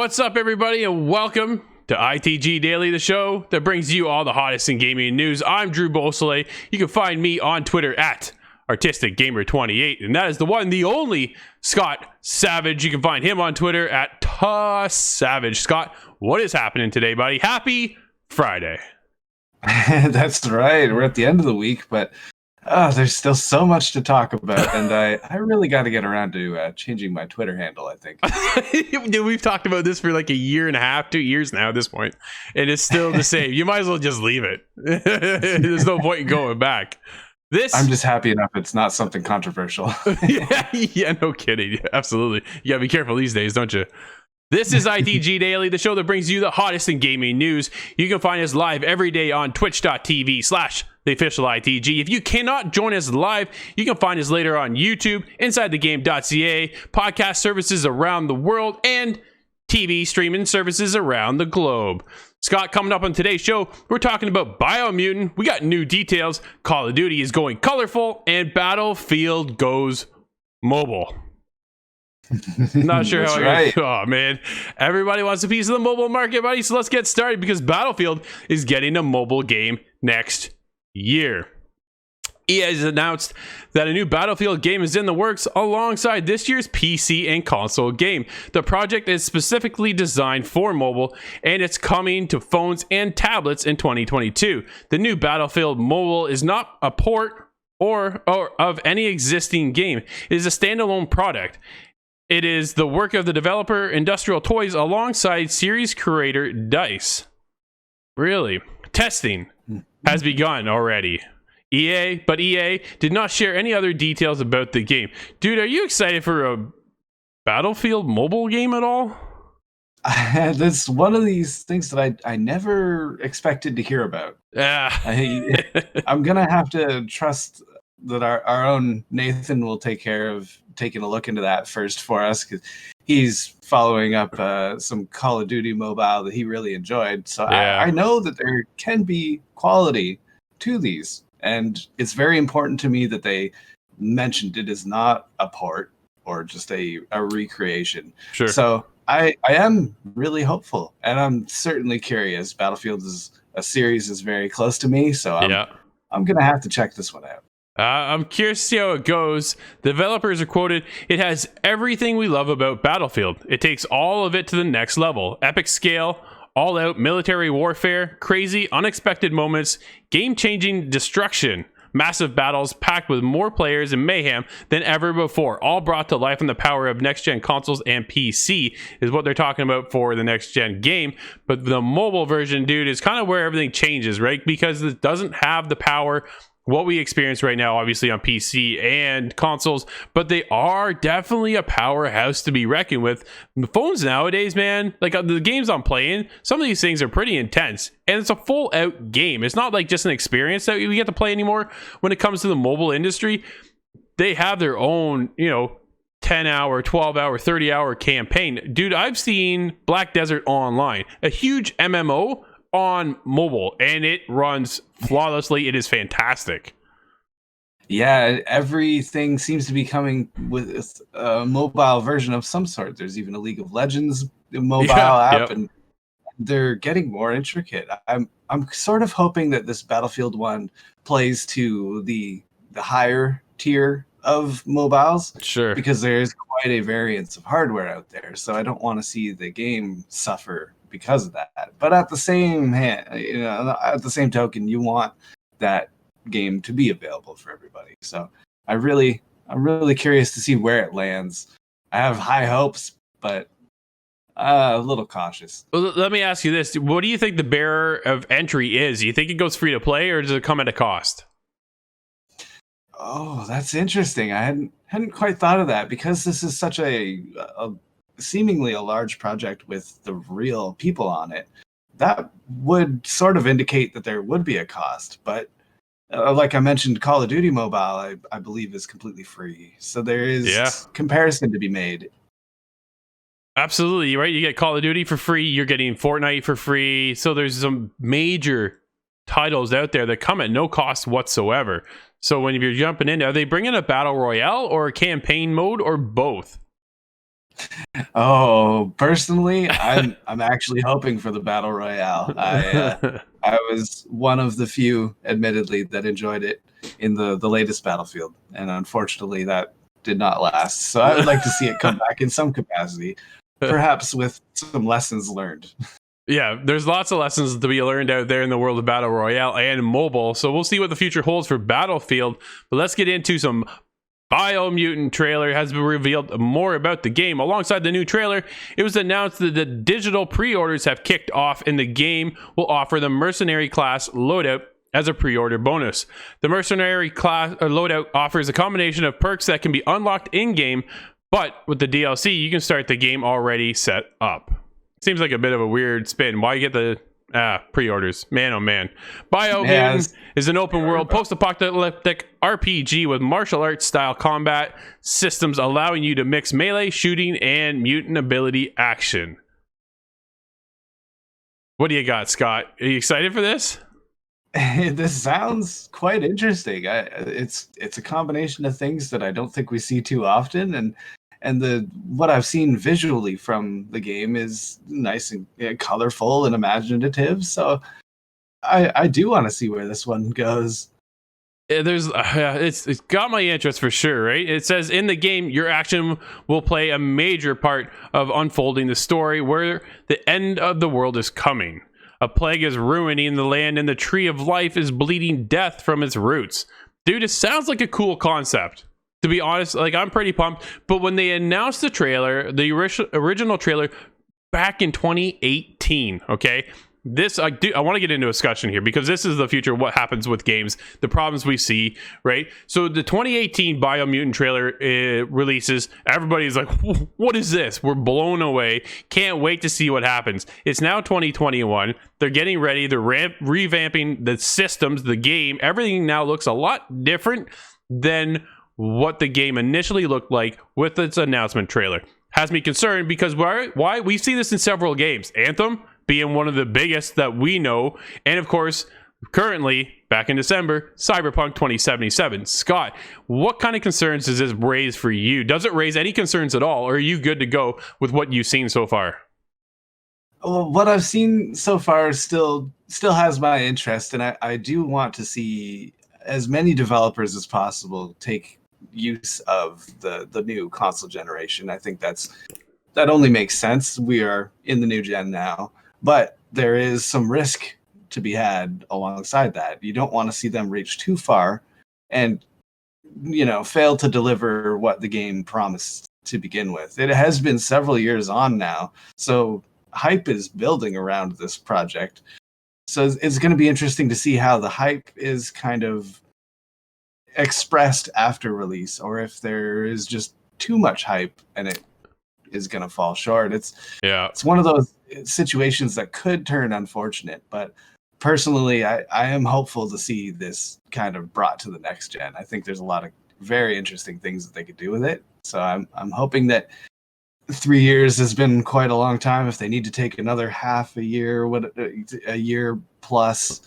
What's up, everybody, and welcome to ITG Daily, the show that brings you all the hottest in gaming news. I'm Drew Beausoleil. You can find me on Twitter at ArtisticGamer28, and that is the one, the only Scott Savage. You can find him on Twitter at Savage. Scott, what is happening today, buddy? Happy Friday. That's right. We're at the end of the week, but there's still so much to talk about, and I really got to get around to changing my Twitter handle, I think. Dude, we've talked about this for like a year and a half, 2 years now at this point, and it's still the same. You might as well just leave it. There's no point in going back. I'm just happy enough it's not something controversial. yeah, no kidding. Absolutely. You gotta be careful these days, don't you? This is ITG Daily, the show that brings you the hottest in gaming news. You can find us live every day on twitch.tv/theofficialITG. If you cannot join us live, you can find us later on YouTube, InsideTheGame.ca, podcast services around the world, and TV streaming services around the globe. Scott, coming up on today's show, we're talking about Biomutant. We got new details. Call of Duty is going colorful, and Battlefield goes mobile. Not sure how right. Oh man, everybody wants a piece of the mobile market, buddy. So let's get started because Battlefield is getting a mobile game next year. EA has announced that a new Battlefield game is in the works alongside this year's PC and console game. The project is specifically designed for mobile, and it's coming to phones and tablets in 2022. The new Battlefield Mobile is not a port or of any existing game. It is a standalone product. It is the work of the developer Industrial Toys alongside series creator DICE. Really? Testing has begun already. EA did not share any other details about the game. Dude, are you excited for a Battlefield mobile game at all? That's one of these things that I never expected to hear about. I'm going to have to trust that our own Nathan will take care of taking a look into that first for us, because he's following up some Call of Duty mobile that he really enjoyed. So yeah. I know that there can be quality to these, and it's very important to me that they mentioned it is not a port or just a recreation. Sure. So I am really hopeful, and I'm certainly curious. Battlefield is a series is very close to me, so I'm gonna have to check this one out. I'm curious to see how it goes. The developers are quoted, "It has everything we love about Battlefield. It takes all of it to the next level. Epic scale, all-out military warfare, crazy, unexpected moments, game-changing destruction, massive battles packed with more players and mayhem than ever before, all brought to life in the power of next-gen consoles and PC," is what they're talking about for the next-gen game. But the mobile version, dude, is kind of where everything changes, right? Because it doesn't have the power what we experience right now, obviously on PC and consoles, but they are definitely a powerhouse to be reckoned with. The phones nowadays, man, like the games I'm playing, some of these things are pretty intense, and it's a full out game. It's not like just an experience that we get to play anymore. When it comes to the mobile industry, they have their own, 10-hour, 12-hour, 30-hour campaign. Dude, I've seen Black Desert Online, a huge MMO on mobile, and it runs flawlessly. It is fantastic. Yeah, everything seems to be coming with a mobile version of some sort. There's even a League of Legends mobile app, and they're getting more intricate. I'm sort of hoping that this Battlefield one plays to the higher tier of mobiles, sure, because there's quite a variance of hardware out there. So I don't want to see the game suffer because of that. But at the same token, you want that game to be available for everybody. So I'm really curious to see where it lands. I have high hopes, but a little cautious. Well, let me ask you this. What do you think the barrier of entry is? Do you think it goes free to play, or does it come at a cost? Oh, that's interesting. I hadn't quite thought of that, because this is such a seemingly a large project with the real people on it. That would sort of indicate that there would be a cost, but like I mentioned, Call of Duty Mobile, I believe, is completely free. So there is comparison to be made. Absolutely, right? You get Call of Duty for free, you're getting Fortnite for free. So there's some major titles out there that come at no cost whatsoever. So when you're jumping in, are they bringing a battle royale or a campaign mode or both? Oh, personally, I'm actually hoping for the battle royale. I was one of the few, admittedly, that enjoyed it in the latest Battlefield, and unfortunately, that did not last. So I would like to see it come back in some capacity, perhaps with some lessons learned. Yeah, there's lots of lessons to be learned out there in the world of Battle Royale and mobile. So we'll see what the future holds for Battlefield. But let's get into some Biomutant trailer. Has been revealed more about the game. Alongside the new trailer, it was announced that the digital pre-orders have kicked off, and the game will offer the Mercenary class loadout as a pre-order bonus. The Mercenary class loadout offers a combination of perks that can be unlocked in-game, but with the DLC, you can start the game already set up. Seems like a bit of a weird spin. Why get the pre-orders? Man, oh man. Biomutant is an open world post-apocalyptic RPG with martial arts style combat systems allowing you to mix melee, shooting, and mutant ability action. What do you got, Scott? Are you excited for this? This sounds quite interesting. It's a combination of things that I don't think we see too often, and what I've seen visually from the game is nice and colorful and imaginative. So I do want to see where this one goes. It's got my interest for sure, right? It says in the game, your action will play a major part of unfolding the story where the end of the world is coming. A plague is ruining the land and the tree of life is bleeding death from its roots. Dude, it sounds like a cool concept. To be honest, like, I'm pretty pumped. But when they announced the trailer, the original trailer back in 2018, okay? I want to get into a discussion here because this is the future of what happens with games, the problems we see, right? So the 2018 Biomutant trailer releases. Everybody's like, what is this? We're blown away. Can't wait to see what happens. It's now 2021. They're getting ready. They're revamping the systems, the game. Everything now looks a lot different than what the game initially looked like with its announcement trailer. Has me concerned because why? We see this in several games. Anthem being one of the biggest that we know, and of course, currently, back in December, Cyberpunk 2077. Scott, what kind of concerns does this raise for you? Does it raise any concerns at all, or are you good to go with what you've seen so far? Well, what I've seen so far still has my interest, and I do want to see as many developers as possible take use of the new console generation. I think that only makes sense. We are in the new gen now, but there is some risk to be had alongside that. You don't want to see them reach too far and fail to deliver what the game promised to begin with. It has been several years on now, so hype is building around this project. So it's going to be interesting to see how the hype is kind of expressed after release, or if there is just too much hype and it is going to fall short. It's one of those situations that could turn unfortunate, but personally I am hopeful to see this kind of brought to the next gen. I think there's a lot of very interesting things that they could do with it, so I'm hoping that 3 years has been quite a long time. If they need to take another half a year, a year plus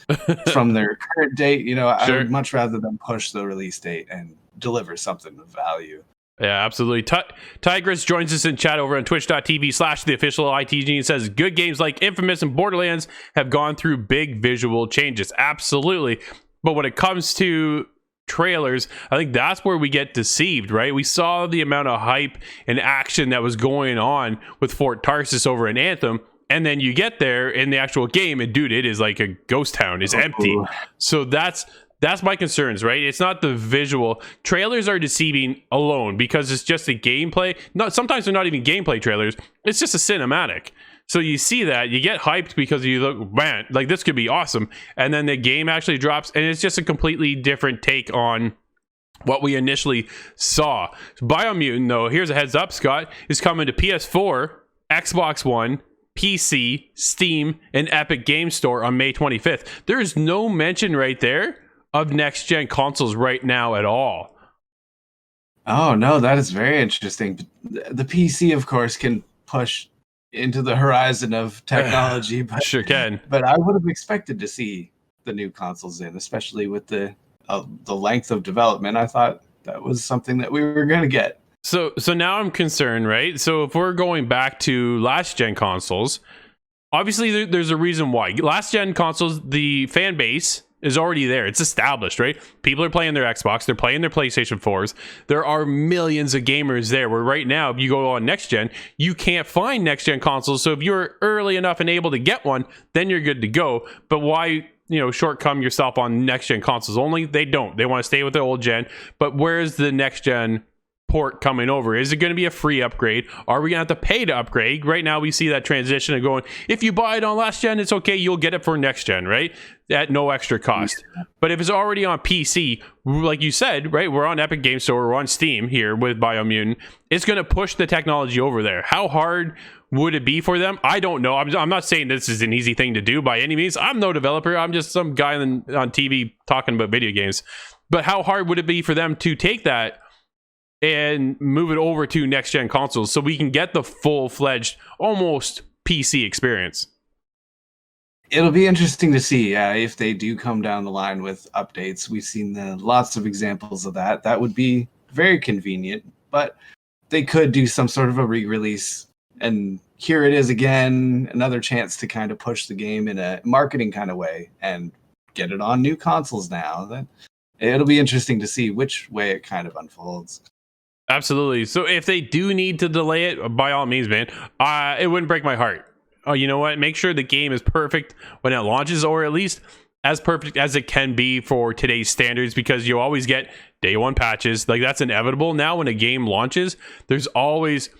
from their current date, sure. I would much rather them push the release date and deliver something of value. Yeah, absolutely. Tigress joins us in chat over on twitch.tv/theofficial ITG and says, good games like Infamous and Borderlands have gone through big visual changes. Absolutely. But when it comes to trailers, I think that's where we get deceived, right? We saw the amount of hype and action that was going on with Fort Tarsis over in Anthem, and then you get there in the actual game, and dude, it is like a ghost town. It's empty. So that's my concerns, right? It's not the visual. Trailers are deceiving alone because it's just a gameplay. Sometimes they're not even gameplay trailers. It's just a cinematic. So you see that, you get hyped because you look, man, like this could be awesome. And then the game actually drops and it's just a completely different take on what we initially saw. Biomutant, though, here's a heads up, Scott, is coming to PS4, Xbox One, PC, Steam, and Epic Game Store on May 25th. There is no mention right there of next-gen consoles right now at all. Oh, no, that is very interesting. The PC, of course, can push into the horizon of technology, but sure can. But I would have expected to see the new consoles in, especially with the length of development. I thought that was something that we were going to get. So now I'm concerned, right? So if we're going back to last gen consoles, obviously there's a reason why. Last gen consoles, the fan base is already there. It's established, right? People are playing their Xbox, they're playing their PlayStation 4s. There are millions of gamers there, where right now, if you go on next gen, you can't find next gen consoles. So if you're early enough and able to get one, then you're good to go. But why, shortcome yourself on next gen consoles only? They don't. They want to stay with the old gen. But where's the next gen port coming over? Is it going to be a free upgrade? Are we going to have to pay to upgrade? Right now we see that transition of going, if you buy it on last gen, it's okay, you'll get it for next gen, right? At no extra cost. But if it's already on PC, like you said, right, we're on Epic Games Store, we're on Steam here with Biomutant, it's going to push the technology over there. How hard would it be for them? I don't know. I'm not saying this is an easy thing to do by any means. I'm no developer. I'm just some guy on TV talking about video games. But how hard would it be for them to take that and move it over to next gen consoles so we can get the full-fledged, almost PC experience? It'll be interesting to see if they do come down the line with updates. We've seen lots of examples of that. That would be very convenient, but they could do some sort of a re-release, and here it is again, another chance to kind of push the game in a marketing kind of way and get it on new consoles now. It'll be interesting to see which way it kind of unfolds. Absolutely. So if they do need to delay it, by all means, man, it wouldn't break my heart. Oh, you know what? Make sure the game is perfect when it launches, or at least as perfect as it can be for today's standards, because you always get day one patches. Like, that's inevitable. Now when a game launches, there's always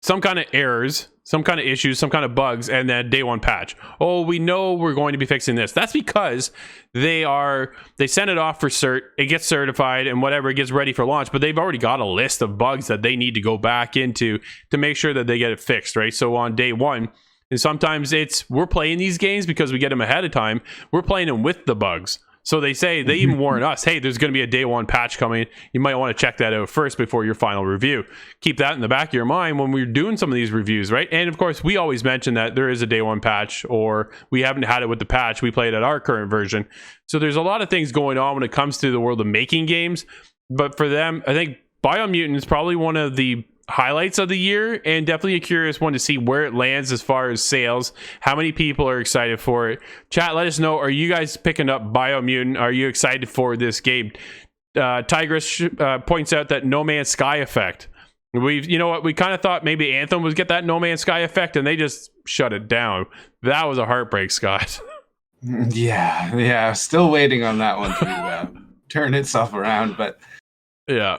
some kind of errors, some kind of issues, some kind of bugs, and then day one patch. Oh, we know we're going to be fixing this. That's because they send it off for cert, it gets certified and whatever, it gets ready for launch, but they've already got a list of bugs that they need to go back into to make sure that they get it fixed, right? So on day one, and sometimes we're playing these games because we get them ahead of time, we're playing them with the bugs. So they even warn us, hey, there's going to be a day one patch coming. You might want to check that out first before your final review. Keep that in the back of your mind when we're doing some of these reviews, right? And of course, we always mention that there is a day one patch, or we haven't had it with the patch. We played at our current version. So there's a lot of things going on when it comes to the world of making games. But for them, I think Biomutant is probably one of the highlights of the year, and definitely a curious one to see where it lands as far as sales. How many people are excited for it? Chat, let us know. Are you guys picking up Biomutant? Are you excited for this game? Tigress points out that No Man's Sky effect. We kind of thought maybe Anthem would get that No Man's Sky effect, and they just shut it down. That was a heartbreak, Scott. Yeah. Still waiting on that one to turn itself around, but yeah.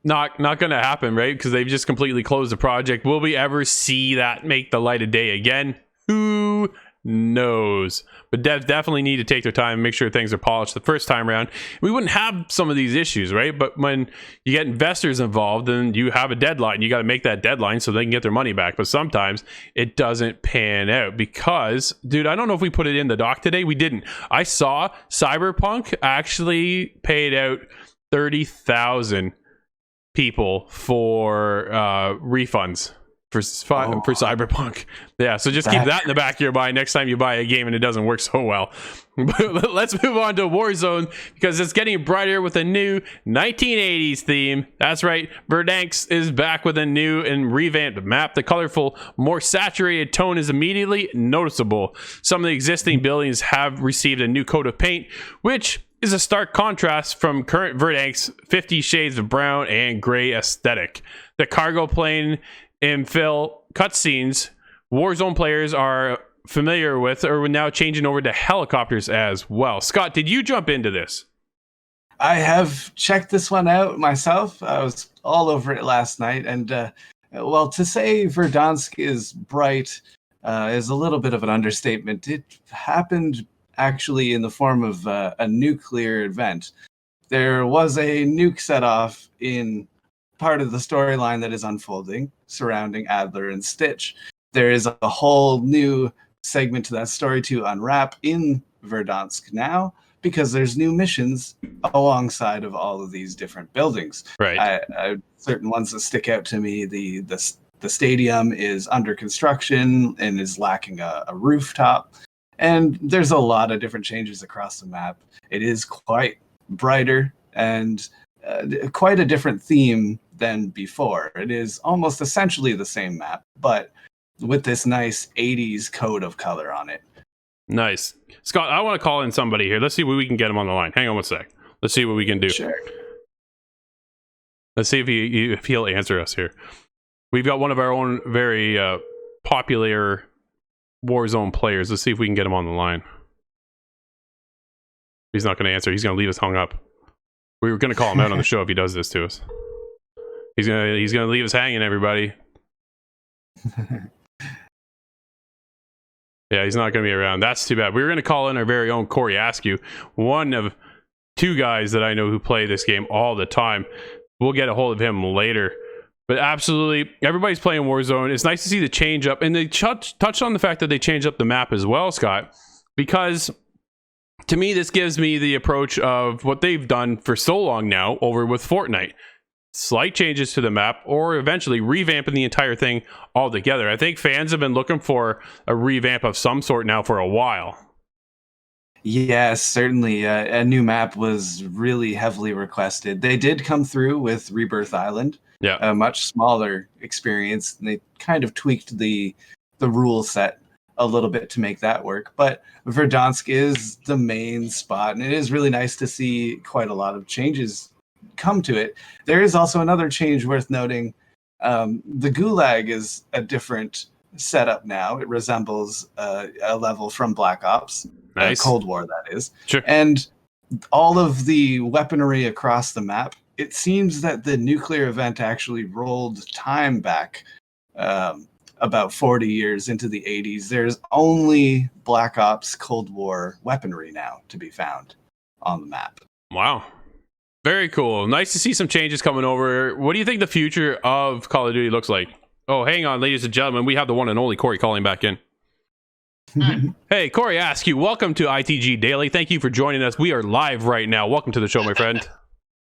Not going to happen, right? Because they've just completely closed the project. Will we ever see that make the light of day again? Who knows? But devs definitely need to take their time and make sure things are polished the first time around. We wouldn't have some of these issues, right? But when you get investors involved, then you have a deadline. You got to make that deadline so they can get their money back. But sometimes it doesn't pan out because, dude, I don't know if we put it in the doc today. We didn't. I saw Cyberpunk actually paid out 30,000 people for refunds for Cyberpunk. Yeah, so just keep that in the back of your mind next time you buy a game and it doesn't work so well. But let's move on to Warzone, because it's getting brighter with a new 1980s theme. That's right, Verdansk is back with a new and revamped map. The colorful, more saturated tone is immediately noticeable. Some of the existing buildings have received a new coat of paint, which is a stark contrast from current Verdank's 50 Shades of Brown and Gray aesthetic. The cargo plane infill cutscenes Warzone players are familiar with are now changing over to helicopters as well. Scott, did you jump into this? I have checked this one out myself. I was all over it last night, and to say Verdansk is bright is a little bit of an understatement. It happened actually in the form of a nuclear event. There was a nuke set off in part of the storyline that is unfolding surrounding Adler and Stitch. There is a whole new segment to that story to unwrap in Verdansk now, because there's new missions alongside of all of these different buildings. Right. Certain ones that stick out to me, the stadium is under construction and is lacking a rooftop. And there's a lot of different changes across the map. It is quite brighter and quite a different theme than before. It is almost essentially the same map, but with this nice 80s coat of color on it. Nice. Scott, I want to call in somebody here. Let's see what we can get him on the line. Hang on one sec. Let's see what we can do. Sure. Let's see if he'll answer us here. We've got one of our own very popular Warzone players. Let's see if we can get him on the line. He's not going to answer. He's going to leave us hung up. We were going to call him out on the show if he does this to us. He's gonna leave us hanging, everybody. Yeah, he's not going to be around. That's too bad. We were going to call in our very own Corey Askew, one of two guys that I know who play this game all the time. We'll get a hold of him later. But absolutely, everybody's playing Warzone. It's nice to see the change up. And they touched on the fact that they changed up the map as well, Scott. Because to me, this gives me the approach of what they've done for so long now over with Fortnite. Slight changes to the map, or eventually revamping the entire thing altogether. I think fans have been looking for a revamp of some sort now for a while. Yes, certainly. A new map was really heavily requested. They did come through with Rebirth Island. Yeah, a much smaller experience. They kind of tweaked the rule set a little bit to make that work. But Verdansk is the main spot, and it is really nice to see quite a lot of changes come to it. There is also another change worth noting. The Gulag is a different setup now. It resembles a level from Black Ops. Nice. Cold War, that is. Sure. And all of the weaponry across the map, it seems that the nuclear event actually rolled time back about 40 years into the 80s. There's only Black Ops Cold War weaponry now to be found on the map. Wow. Very cool. Nice to see some changes coming over. What do you think the future of Call of Duty looks like? Oh, hang on, ladies and gentlemen. We have the one and only Corey calling back in. Hey, Corey Askew, welcome to ITG Daily. Thank you for joining us. We are live right now. Welcome to the show, my friend.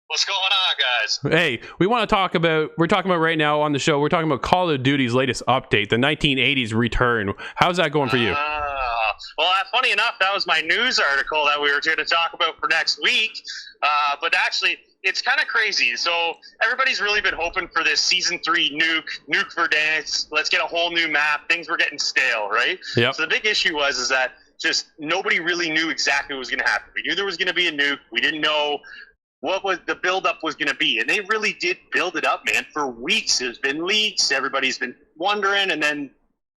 What's going on, guys? Hey, we're talking about right now on the show, we're talking about Call of Duty's latest update, the 1980s return. How's that going for you? Well, funny enough, that was my news article that we were going to talk about for next week. But actually, it's kind of crazy. So everybody's really been hoping for this Season 3 nuke Verdansk. Let's get a whole new map. Things were getting stale, right? Yep. So the big issue was that just nobody really knew exactly what was going to happen. We knew there was going to be a nuke. We didn't know what was the buildup was going to be. And they really did build it up, man, for weeks. There's been leaks. Everybody's been wondering. And then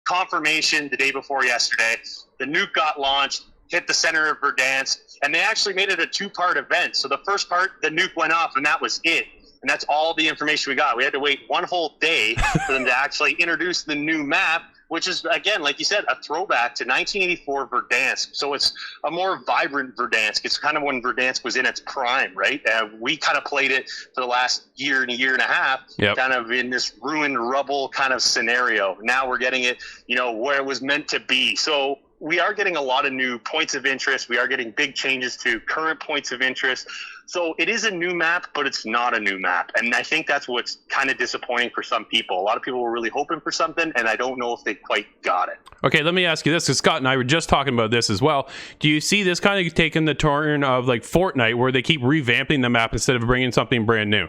confirmation the day before yesterday, the nuke got launched, hit the center of Verdansk, and they actually made it a two-part event. So the first part, the nuke went off, and that was it. And that's all the information we got. We had to wait one whole day for them to actually introduce the new map, which is, again, like you said, a throwback to 1984 Verdansk. So it's a more vibrant Verdansk. It's kind of when Verdansk was in its prime, right? We kind of played it for the last year and a half, yep, kind of in this ruined rubble kind of scenario. Now we're getting it, where it was meant to be. So we are getting a lot of new points of interest. We are getting big changes to current points of interest. So it is a new map, but it's not a new map. And I think that's what's kind of disappointing for some people. A lot of people were really hoping for something, and I don't know if they quite got it. Okay, let me ask you this, because Scott and I were just talking about this as well. Do you see this kind of taking the turn of like Fortnite, where they keep revamping the map instead of bringing something brand new?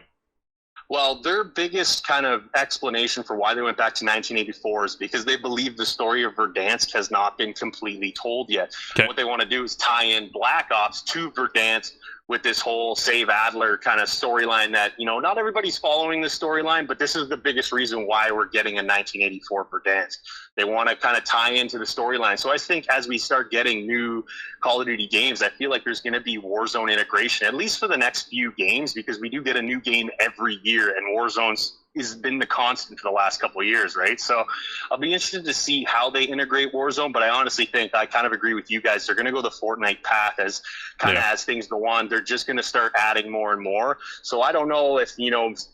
Well, their biggest kind of explanation for why they went back to 1984 is because they believe the story of Verdansk has not been completely told yet. Okay. What they want to do is tie in Black Ops to Verdansk with this whole Save Adler kind of storyline that, not everybody's following the storyline, but this is the biggest reason why we're getting a 1984 Verdansk. They want to kind of tie into the storyline. So I think as we start getting new Call of Duty games, I feel like there's going to be Warzone integration, at least for the next few games, because we do get a new game every year, and Warzone's has been the constant for the last couple of years, right? So I'll be interested to see how they integrate Warzone, but I honestly think I kind of agree with you guys. They're going to go the Fortnite path as things go on. They're just going to start adding more and more. So I don't know if,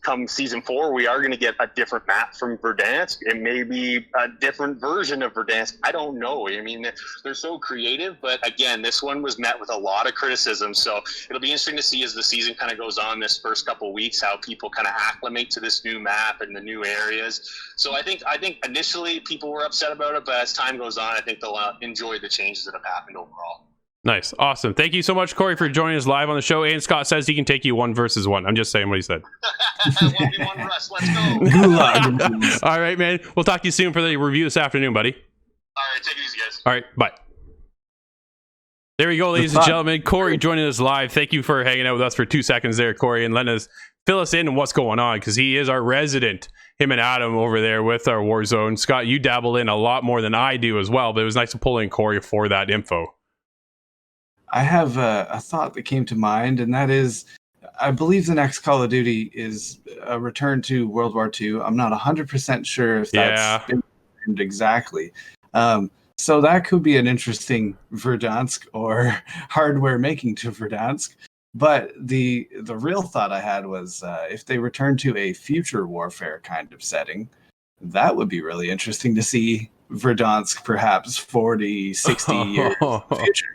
come Season 4, we are going to get a different map from Verdansk. It may be a different version of Verdansk. I don't know. I mean, they're so creative, but again, this one was met with a lot of criticism. So it'll be interesting to see as the season kind of goes on this first couple of weeks, how people kind of acclimate to this new map and the new areas. So I think initially people were upset about it, but as time goes on, I think they'll enjoy the changes that have happened overall. Nice. Awesome. Thank you so much, Corey, for joining us live on the show. And Scott says he can take you 1 versus 1. I'm just saying what he said. 1v1 Russ, let's go. Gulag. All right, man. We'll talk to you soon for the review this afternoon, buddy. All right, take it easy, guys. All right, bye. There we go, ladies and gentlemen. Corey joining us live. Thank you for hanging out with us for 2 seconds there, Corey, and letting us fill us in on what's going on, because he is our resident, him and Adam over there with our Warzone. Scott, you dabble in a lot more than I do as well, but it was nice to pull in Corey for that info. I have a thought that came to mind, and that is, I believe the next Call of Duty is a return to World War II. I'm not 100% sure if that's exactly. So that could be an interesting Verdansk or hardware making to Verdansk. But the real thought I had was if they return to a future warfare kind of setting, that would be really interesting to see Verdansk perhaps 40, 60 years in the future.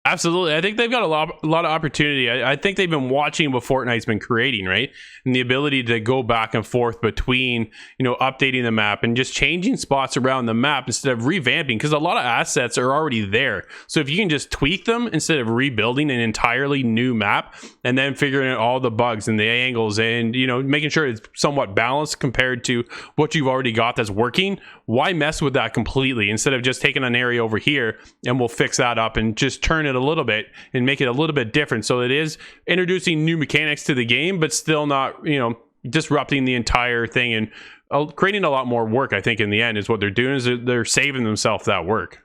Absolutely. I think they've got a lot of opportunity. I think they've been watching what Fortnite's been creating, right? And the ability to go back and forth between, updating the map and just changing spots around the map instead of revamping, because a lot of assets are already there. So if you can just tweak them instead of rebuilding an entirely new map and then figuring out all the bugs and the angles and, making sure it's somewhat balanced compared to what you've already got that's working, why mess with that completely instead of just taking an area over here and we'll fix that up and just turn it a little bit and make it a little bit different, so it is introducing new mechanics to the game but still not disrupting the entire thing and creating a lot more work. I think in the end is what they're doing, is they're saving themselves that work.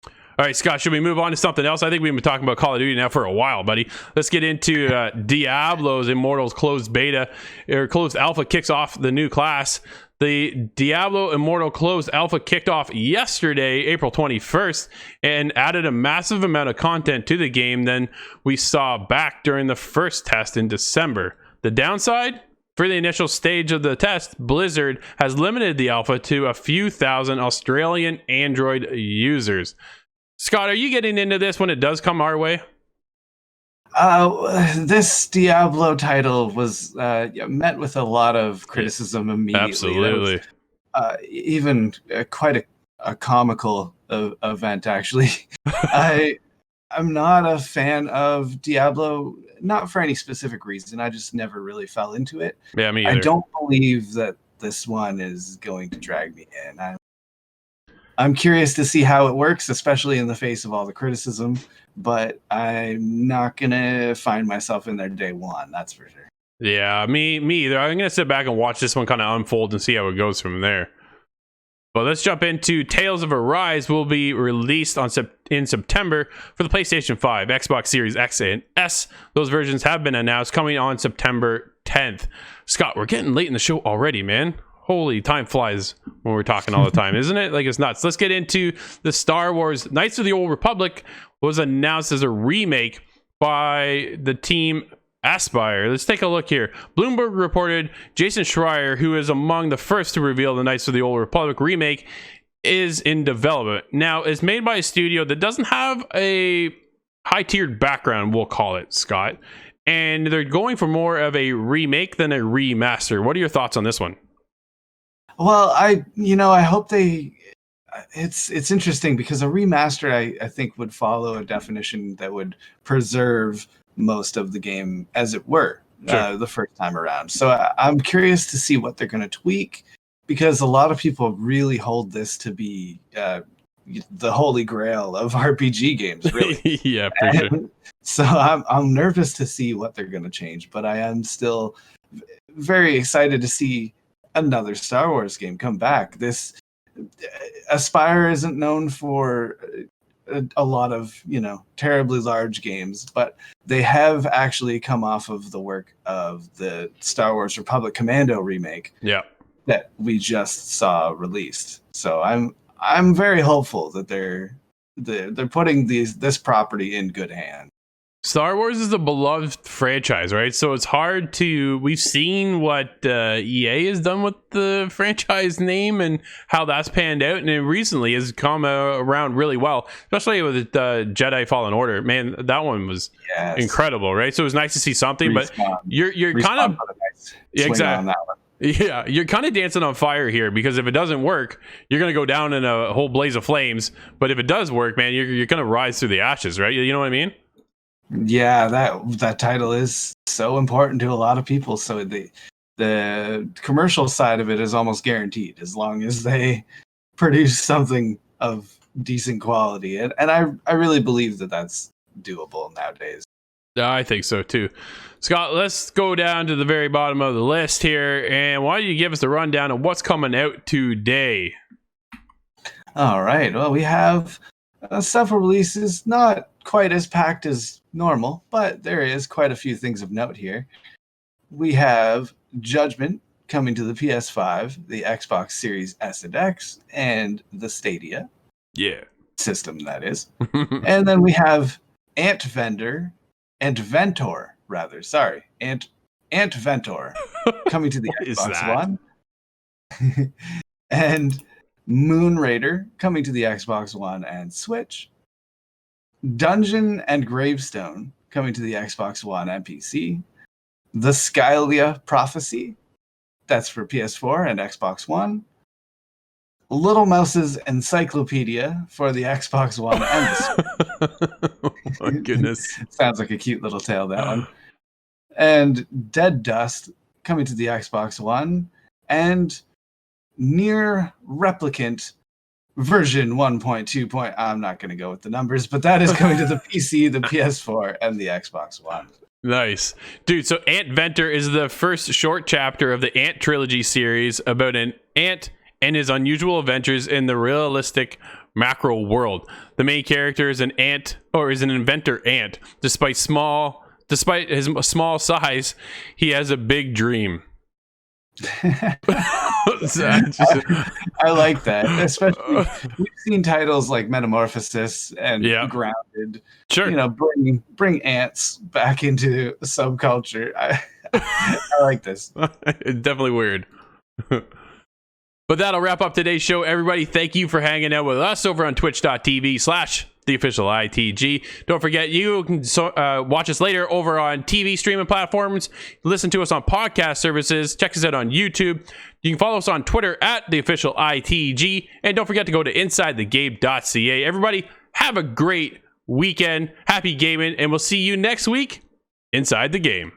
All right, Scott, should we move on to something else? I think we've been talking about Call of Duty now for a while, buddy. Let's get into Diablo Immortal's closed beta, or closed alpha kicks off the new class. The Diablo Immortal closed alpha kicked off yesterday, April 21st, and added a massive amount of content to the game than we saw back during the first test in December. The downside? For the initial stage of the test, Blizzard has limited the alpha to a few thousand Australian Android users. Scott, are you getting into this when it does come our way? This Diablo title was met with a lot of criticism immediately. Absolutely. Even quite a comical event, actually. I'm not a fan of Diablo, not for any specific reason. I just never really fell into it. Yeah, me either. I don't believe that this one is going to drag me in. I'm curious to see how it works, especially in the face of all the criticism, but I'm not going to find myself in there day one, that's for sure. Yeah, me either. I'm going to sit back and watch this one kind of unfold and see how it goes from there. But let's jump into Tales of Arise will be released in September for the PlayStation 5, Xbox Series X and S. Those versions have been announced, coming on September 10th. Scott, we're getting late in the show already, man. Holy, time flies when we're talking all the time, isn't it? Like, it's nuts. Let's get into the Star Wars Knights of the Old Republic was announced as a remake by the team Aspyr. Let's take a look here. Bloomberg reported Jason Schreier, who is among the first to reveal the Knights of the Old Republic remake, is in development. Now, it's made by a studio that doesn't have a high-tiered background, we'll call it, Scott. And they're going for more of a remake than a remaster. What are your thoughts on this one? Well, I hope it's interesting because a remaster, I think, would follow a definition that would preserve most of the game as it were, sure, the first time around. So I'm curious to see what they're going to tweak, because a lot of people really hold this to be the holy grail of RPG games, really. Yeah, for sure. So I'm nervous to see what they're going to change, but I am still very excited to see another Star Wars game come back. This Aspyr isn't known for a lot of terribly large games, but they have actually come off of the work of the Star Wars Republic Commando remake, that we just saw released. So I'm very hopeful that they're putting this property in good hands. Star Wars is a beloved franchise, right? So it's hard to... We've seen what EA has done with the franchise name and how that's panned out, and it recently has come around really well, especially with Jedi Fallen Order. Man, that one was incredible, right? So it was nice to see something, but you're kind of... Yeah, exactly. Yeah, you're kind of dancing on fire here, because if it doesn't work, you're going to go down in a whole blaze of flames. But if it does work, man, you're going to rise through the ashes, right? You know what I mean? Yeah, that title is so important to a lot of people. So the commercial side of it is almost guaranteed, as long as they produce something of decent quality. And I really believe that that's doable nowadays. I think so too. Scott, let's go down to the very bottom of the list here, and why don't you give us the rundown of what's coming out today? All right. Well, we have several releases, not quite as packed as normal, but there is quite a few things of note here. We have Judgment coming to the PS5, the Xbox Series S and X, and the Stadia system, that is. And then we have Antventor coming to the Xbox One. And Moonraider coming to the Xbox One and Switch. Dungeon and Gravestone coming to the Xbox One and PC. The Skylia Prophecy, that's for PS4 and Xbox One. Little Mouse's Encyclopedia for the Xbox One and the Switch. Oh my goodness. Sounds like a cute little tale, that one. And Dead Dust coming to the Xbox One. And Near Replicant version 1.2. I'm not going to go with the numbers, but that is coming to the PC, the PS4, and the Xbox One. Nice. Dude, so Antventor is the first short chapter of the Ant Trilogy series about an ant and his unusual adventures in the realistic macro world. The main character is an inventor ant. Despite his small size, he has a big dream. I like that. Especially, we've seen titles like Metamorphosis and Grounded. Sure. You know, bring ants back into subculture. I like this. Definitely weird. But that'll wrap up today's show, everybody. Thank you for hanging out with us over on twitch.tv/theofficialitg. Don't forget, you can watch us later over on TV streaming platforms. Listen to us on podcast services. Check us out on YouTube. You can follow us on Twitter @theofficialitg. And don't forget to go to insidethegame.ca. Everybody, have a great weekend. Happy gaming, and we'll see you next week inside the game.